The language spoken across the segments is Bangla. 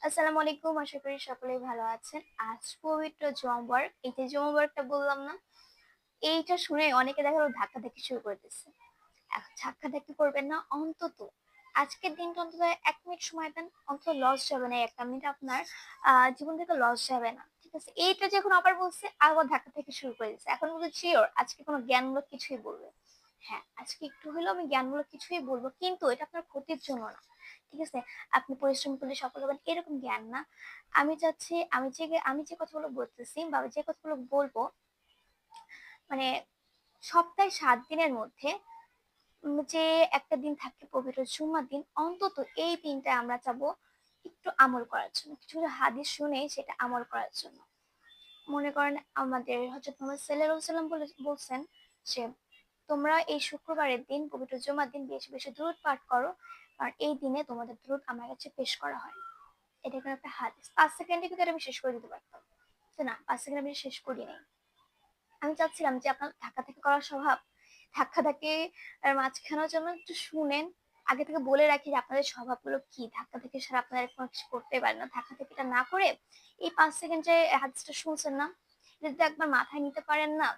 আসসালামু আলাইকুম। আশা করি সকলেই ভালো আছেন। আজ পবিত্র জুম্মাবার। এই যে জুম্মাবারটা বললাম না? এইটা শুনে অনেকে দেখা গেল ধাক্কাধাক্কি শুরু করে দিচ্ছে। ধাক্কাধাক্কি করবেন না। অন্তত আজকের দিনটা অন্তত ১ মিনিট সময় দেন। অন্তত লস যাবে না। ১ টা মিনিট আপনার জীবন থেকে লস যাবে না। ঠিক আছে? এইটা যখন আবার বলছে আবার ধাক্কাধাক্কি শুরু করে দিচ্ছে। এখন বলছে সিওর আজকে কোন জ্ঞানমূলক কিছুই বলবে। হ্যাঁ, আজকে একটু হলেও আমি জ্ঞানমূলক কিছুই বলব। কিন্তু এটা আপনার ক্ষতির জন্য না। ঠিক আছে? আপনি পরিশ্রম করলে সফল হবেন এরকম জ্ঞান না। আমি চাচ্ছি আমি যে কথাগুলো বলতেছি বা যে কথাগুলো বলবো মানে সপ্তাহে ৭ দিনের মধ্যে যে একটা দিন থাকে পবিত্র জুম্মার দিন, অন্তত এই দিনটায় আমরা চাবো একটু আমল করার জন্য। কিছু, কিছু হাদিস শুনে সেটা আমল করার জন্য। মনে করেন আমাদের হযরত মুহাম্মদ সাল্লাল্লাহু আলাইহি ওয়াসাল্লাম বলছেন যে, "তোমরা এই শুক্রবারের দিন পবিত্র জুমার দিন বেশি, বেশি দুরূদ পাঠ করো। কারণ এই দিনে তোমাদের দুরূদ আমার কাছে পেশ করা হয়।" এটা কিন্তু একটা হাদিস। ৫ সেকেন্ডে কিন্তু এটা আমি শেষ করে দিতে পারতাম। তো না ৫ সেকেন্ডে আমি শেষ করি নাই। আমি চাচ্ছিলাম যে আপনার ধাক্কাধাক্কি করার স্বভাব, ধাক্কাধাক্কি মাঝখানেও যেন একটু শুনেন। আগে থেকে বলে রাখি যে আপনাদের স্বভাবগুলো কি? ধাক্কাধাক্কি ছাড়া আপনারা কোনো কিছু করতেই পারেন না। ধাক্কাধাক্কিটা না করে এই ৫ সেকেন্ড যে হাদিসটা শুনছেন না? এটা যদি একবার মাথায় নিতে পারেন না,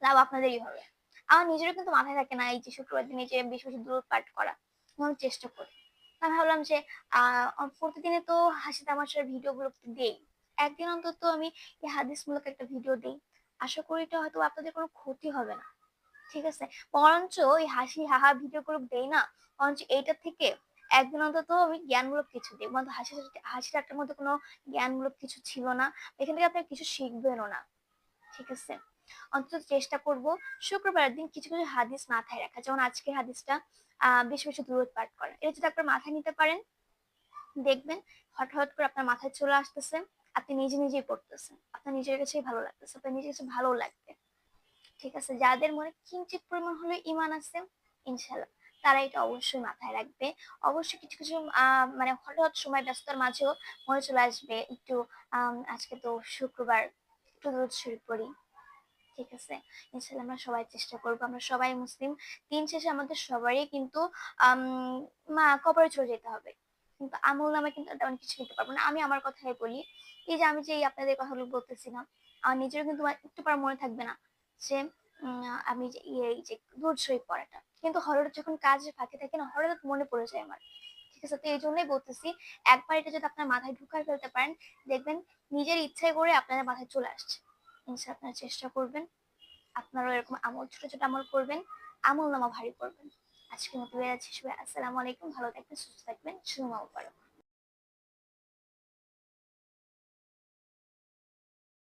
লাভ আপনাদেরই হবে। আমার নিজেরও কিন্তু মাথায় থাকে না এই যে শুক্রবার দিনে যে বেশি, বেশি দুরূদ পাঠ করা। আমি চেষ্টা করি। আমি ভাবলাম যে আ প্রতিদিনে তো হাসি তামাশার ভিডিওগুলো তো দেই। একদিন অন্তত আমি এই হাদিসমূলক একটা ভিডিও দেই। আশা করি এটা হয়তো আপনাদের কোনো ক্ষতি হবে না। ঠিক আছে? বরঞ্চ এই হাসি হাহা ভিডিওগুলো দেই না, বরঞ্চ এইটা থেকে একদিন অন্তত আমি জ্ঞানমূলক কিছু দিই। বরঞ্চ হাসি ঠাট্টার মধ্যে কোনো জ্ঞানমূলক কিছু ছিল না। এখান থেকে আপনারা কিছু শিখবেনও না। ঠিক আছে? অন্তত চেষ্টা করব শুক্রবারের দিন কিছু, কিছু হাদিস মাথায় রাখা। যেমন আজকের হাদিসটা বেশি, বেশি দুরূদ পাঠ করা। এটা যদি আপনার মাথায় নিতে পারেন, দেখবেন হঠাৎ করে আপনার মাথায় চলে আসতেছে। আপনি নিজে, নিজেই পড়তেছেন। আপনার নিজের কাছেই ভালো লাগতেছে। আপনার নিজের কাছে ভালোও লাগবে। ঠিক আছে? যাদের মনে কিঞ্চিৎ পরিমাণ হলেও ঈমান আছে, ইনশাআল্লাহ তারা এটা অবশ্যই মাথায় রাখবে। অবশ্যই কিছু, কিছু মানে হঠাৎ সময় ব্যস্ততার মাঝেও মনে চলে আসবে একটু আজকে তো শুক্রবার, একটু দুরূদ শরীফ পড়ি। ঠিক আছে? ইনশাআল্লাহ আমরা সবাই চেষ্টা করব। আমরা সবাই মুসলিম। দিন শেষে আমাদের সবারই কিন্তু আম কবরে চলে যেতে হবে। কিন্তু আমলনামায় কিন্তু তেমন কিছু নিতে পারব না। আমি আমার কথাই বলি। এই যে আমি যে এই আপনাদের কথাগুলো বলতেছিলাম, আমার নিজেরও কিন্তু একটু পর মনে থাকবে না যে আমি যে এই যে দুরূদ শরীফ পড়াটা। কিন্তু হঠাৎ যখন কাজের ফাঁকে থাকি না, হঠাৎ মনে পড়ে যায় আমার। ঠিক আছে? তো এইজন্যই বলতেছি, একবার এটা যদি আপনার মাথায় ঢুকায় ফেলতে পারেন, দেখবেন নিজের ইচ্ছায় করে আপনাদের মাথায় চলে আসছে। ইনশাআল্লাহ আপনারা চেষ্টা করবেন। আপনারাও এরকম আমল ছোট, ছোট আমল করবেন। আমলনামা ভারী করবেন। আজকের মতো বিদায় নিচ্ছি সবাই। আসসালামু আলাইকুম। ভালো থাকবেন, সুস্থ থাকবেন। শুভ মোবারক।